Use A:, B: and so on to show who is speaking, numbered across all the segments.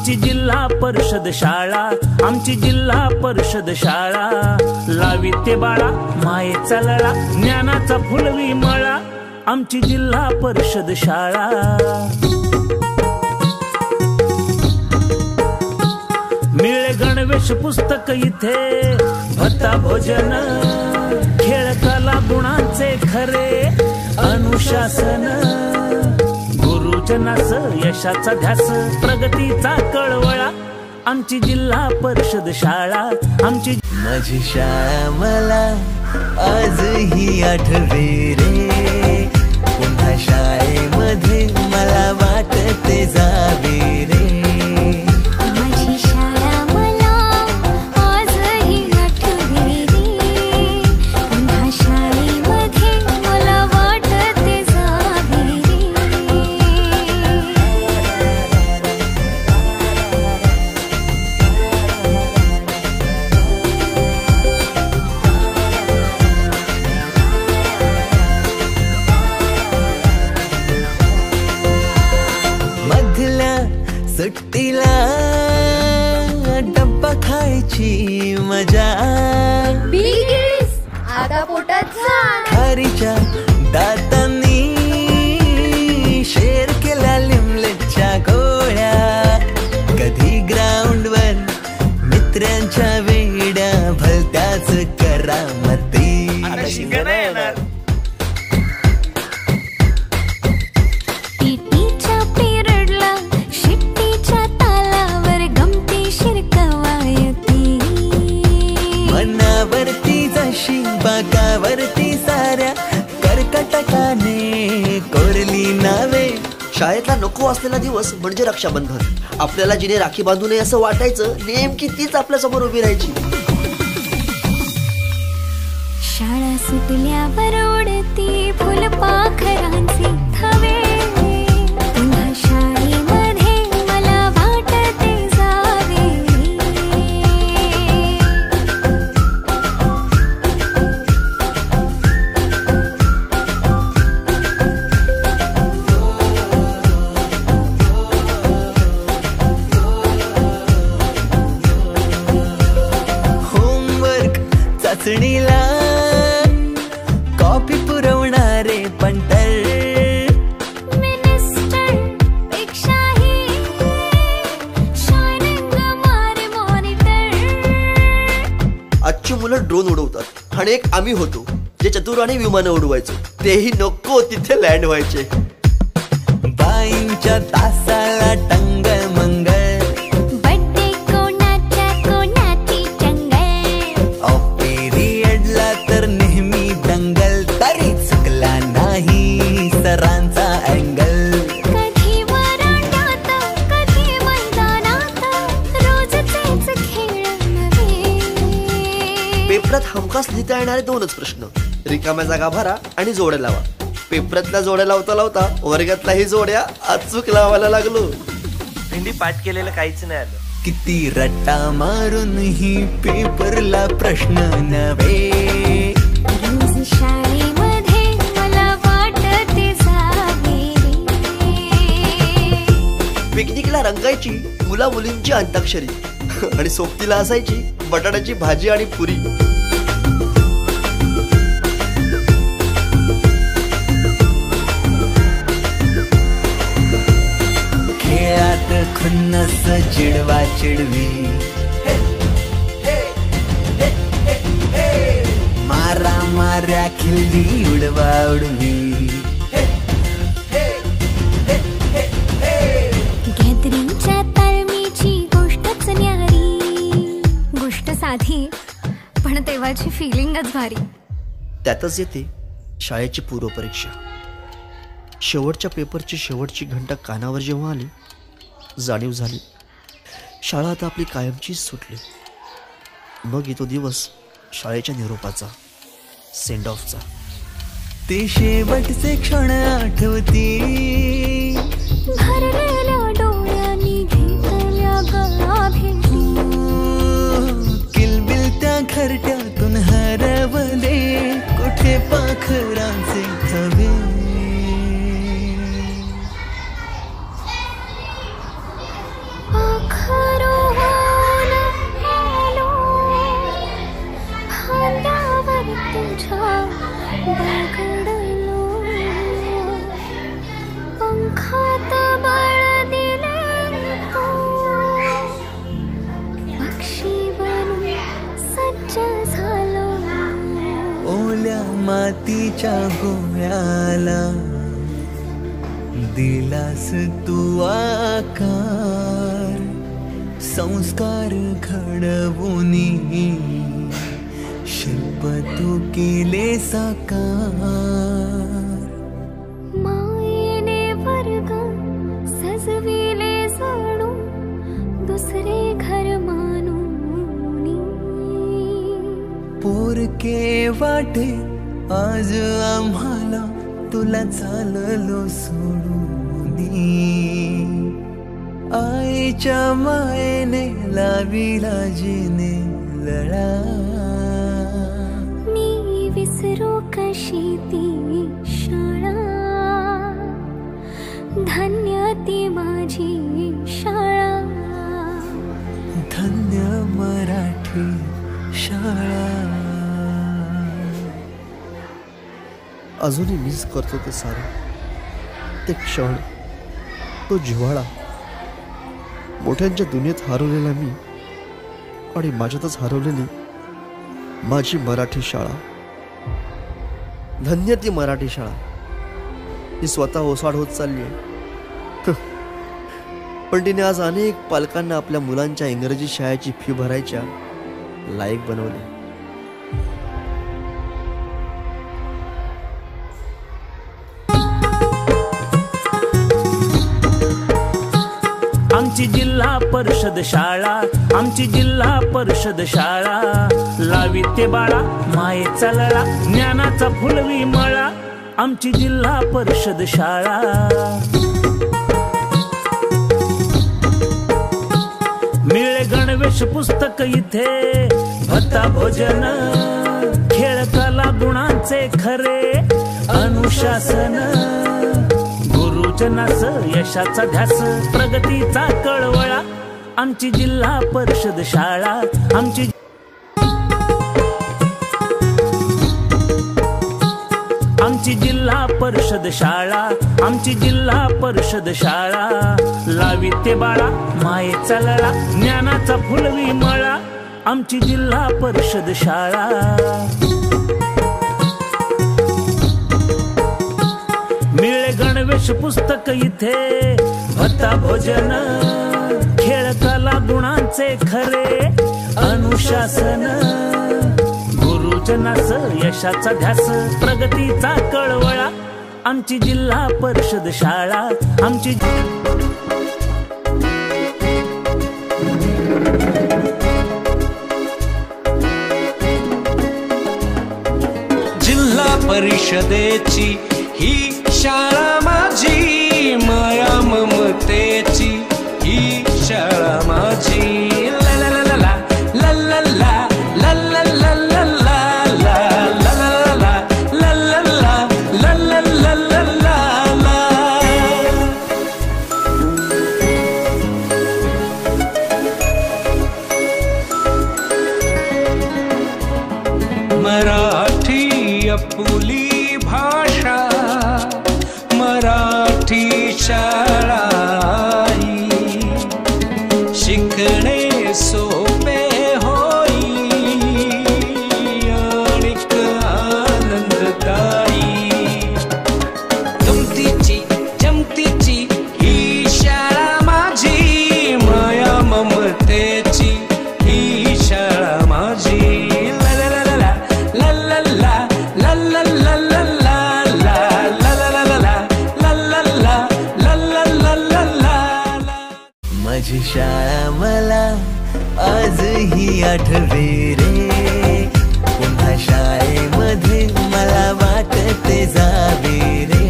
A: आमची जिल्हा परिषद शाळा, आमची जिल्हा परिषद शाळा. लावी ते बाळा मायेचा लळा, ज्ञानाचा फुलवी मळा, आमची जिल्हा परिषद शाळा. मिळे गणवेश पुस्तक इथे, भत्ता भोजन, खेळ कला गुणांचे खरे अनुशासन. गुरुजनास यशाचा ध्यास, प्रगतीचा कळवळा, आमची जिल्हा परिषद शाळा. आमची
B: माझी शाळा मला आजही आठवे रे, पुन्हा शाळेमध्ये मला वाटते जावे रे. सुट्टीला डब्बा खायची मजा,
C: आता पोटात
B: खारीच्या दातांनी शेर केला लिमलेटच्या गोळ्या. कधी ग्राउंडवर मित्रांच्या वेड्या भलत्याच करामती. बागावरती साऱ्या कर्कटकाने कोरली नावे.
D: शाळेतला नको असलेला दिवस म्हणजे रक्षाबंधन. आपल्याला जिने राखी बांधू नये असं वाटायचं, नेमकी तीच आपल्या समोर उभी राहायची.
C: शाळा सुटल्यावर ओढती फुलपाखरांचे थवे, पुन्हा शाळेमध्ये मला वाटते जावे.
B: चाचणीला कॉपी पुरवणारे पंटर,
C: मिनिस्टर पेक्षाही शायनिंग मारे मॉनिटर.
D: आजची मुलं ड्रोन उडवतात आणि एक आम्ही होतो जे चतुराने विमानं उडवायचो, तेही नको तिथे लँड व्हायचे.
B: बाईंच्या तासाला टंगळ मंगळ, सरांचा अँगल.
C: कधी वरांड्यात, कधी मैदानात, रोज तेच खेळ नव्हे.
D: पेपरात हमखास लिहिता येणारे दोनच प्रश्न, रिकाम्या जागा भरा आणि जोड्या लावा. पेपरातल्या जोड्या लावता लावता वर्गातल्याही जोड्या अचूक लावायला लागलो.
E: भेंडी पाठ केलेलं काहीच नाही आलं.
B: किती रट्टा मारून ही पेपरला प्रश्न नव्हे.
C: शाळेमध्ये मला वाटते जावे.
D: पिकनिकला रंगायची मुला मुलींची अंताक्षरी आणि सोबतीला असायची बटाट्याची भाजी आणि पुरी.
B: खेळात खुन्नस चिडवा चिडवी, मारा माऱ्या खिल्ली उडवा उडवी.
C: गॅदरिंगच्या ताळमीची गोष्टच न्यारी, गोष्ट साधी पण तेव्हाची फिलिंगच भारी.
D: त्यातच येते शाळेची पूर्वपरीक्षा. शेवटच्या पेपरची शेवटची घंटा कानावर जेव्हा आली, जाणीव झाली शाळा आता आपली कायमचीच सुटली. मग येतो दिवस शाळेच्या निरोपाचा, सेंड ऑफचा.
B: ते शेवटचे क्षण आठवती,
C: भरलेल्या डोळ्यांनी घेतल्या गळाभेटी.
B: किलबिल त्या घरट्यातून हरवले कुठे पाखरांचे थवे.
C: पाखरांचे तुझ्या बागडलो पंखात बळ दिले तू पक्षी बनून सज्ज झालो
B: ओल्या मातीच्या गोव्याला दिलास तू आकार संस्कार घडवुनी शिल्प तू केले साकार
C: मायेने वर्ग सजविले जणू दुसरे घर मानूनी
B: पोरके वाटे आज आम्हाला तुला चाललो सोडूनी आईच्या मायेने लाविला जिने लळा
C: मी विसरू कशी ती शाळा धन्य ती माझी शाळा
B: धन्य मराठी शाळा
D: अजूनही मिस करतो ते सारं ते क्षण तो जिव्हाळा मोठ्यांच्या दुनियेत हरवलेला मी आणि माझ्यातच हरवलेली माझी मराठी शाळा धन्य ती मराठी शाळा ही स्वतः ओसाड होत चालली आहे पण तिने आज अनेक पालकांना आपल्या मुलांच्या इंग्रजी शाळेची फी भरायच्या लायक बनवले
A: आमची जिल्हा परिषद शाळा आमची जिल्हा परिषद शाळा लावी ते बाळा मायेचा लळा ज्ञानाचा फुलवी मळा आमची जिल्हा परिषद शाळा मिळे गणवेश पुस्तक इथे भत्ता भोजन खेळ कला गुणांचे खरे अनुशासन गुरुजनास यशाचा ध्यास प्रगतीचा कळवळा आमची जिल्हा परिषद शाळा आमची जिल्हा परिषद शाळा आमची जिल्हा परिषद शाळा लावी ते बाळा मायेचा लळा ज्ञानाचा फुलवी मळा आमची जिल्हा परिषद शाळा मिळे गणवेश पुस्तक इथे भत्ता भोजन खेळ कला गुणांचे खरे अनुशासन गुरुजनास यशाचा ध्यास प्रगतीचा कळवळा आमची जिल्हा परिषद शाळा आमची
F: जिल्हा परिषदेची ही शाळा माझी माया ममतेची ही शाळा माझी ला ला ला ला ला ला ला ला ला ला ला मराठी अपुली भाषा मराठी शाळा शिकणे सोपे होई अनेक आनंददायी गमतीची जमतीची ही शाळा माझी माया ममतेची ही शाळा माझी
B: माझी शाळा मला आजही आठवे रे पुन्हा शाळेमध्ये मला वाटते जावे रे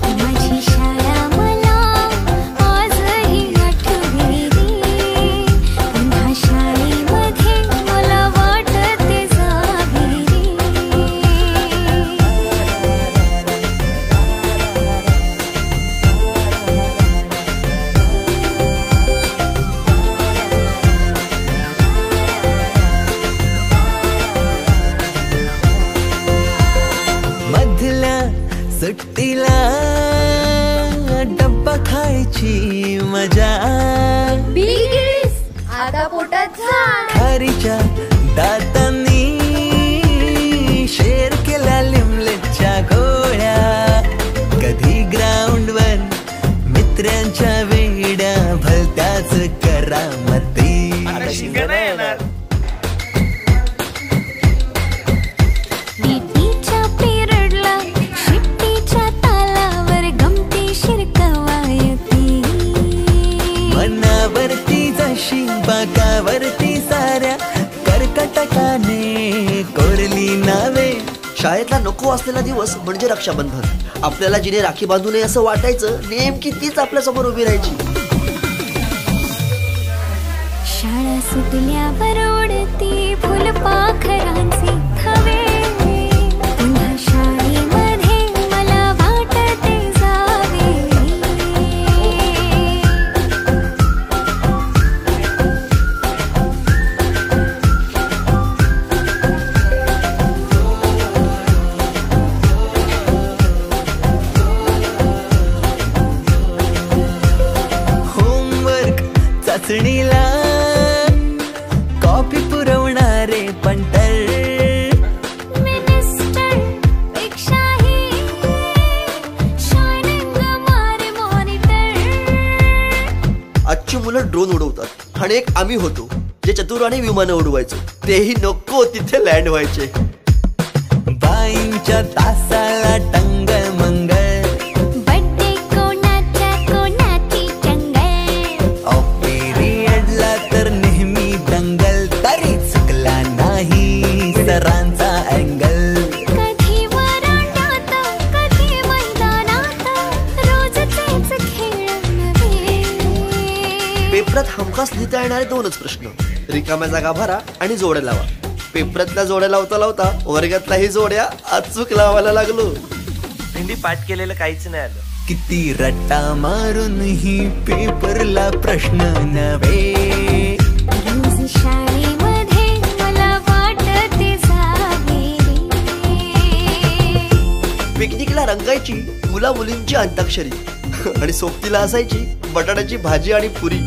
C: माझी शाळा मला आजही आठवे रे पुन्हा शाळेमध्ये मला वाटते जावे रे
B: सुट्टीला डब्बा खायची मजा,
C: आता पोटात जा.
B: खारीच्या दातांनी शेर केल्या लिमलेटच्या गोळ्या, कधी ग्राउंडवर मित्रांच्या वेड्या भलत्याच करामती.
E: आता शिंग नाही येणार.
C: टीटीच्या पिरियडला शिट्टीच्या तालावर गमतीशीर कवायती.
B: मनावरती जशी बागावरती साऱ्या कर्कटकाने कोरली नावे.
D: शाळेतला नको असलेला दिवस म्हणजे रक्षाबंधन. आपल्याला जिने राखी बांधू नये असं वाटायचं, नेमकी तीच आपल्या समोर उभी राहायची.
C: शाळा सुटल्यावर उडती फुलपाखरांचे थवे. पुन्हा शाळेमध्ये मला वाटते जावे.
B: होमवर्क चाचणीला कॉपी पुरवणारे पंटर.
C: मिनिस्टर पेक्षाही शायनिंग मारे मॉनिटर.
D: आजची मुलं ड्रोन उडवतात आणि एक आम्ही होतो जे चतुराने विमानं उडवायचो. तेही नको तिथे लँड व्हायचे.
B: बाईंच्या तासाला टंगळ मंगळ,
C: बड्डे कोणाच्या कोणाची चंगळ.
B: पिरियडला तर नेहमी दंगल, तरी चुकला नाही सरांचा अँगल.
C: कधी वरांड्यात कधी मैदानात रोज तेच खेळ नव्हे.
D: पेपरात हमखास लिहिता येणारे दोनच प्रश्न, रिकाम्या जागा भरा आणि जोड्या लावा. पेपरातल्या जोड्या लावता लावता वर्गातल्याही जोड्या अचूक लावायला लागलो.
E: भेंडी पाठ केलेलं काहीच नाही आलं.
B: किती रट्टा मारून ही पेपरला प्रश्न नव्हे.
C: रोज शाळेमध्ये मला वाटते जावे रे.
D: पिकनिकला रंगायची मुला मुलींची अंताक्षरी आणि सोबतीला असायची बटाट्याची भाजी आणि पुरी.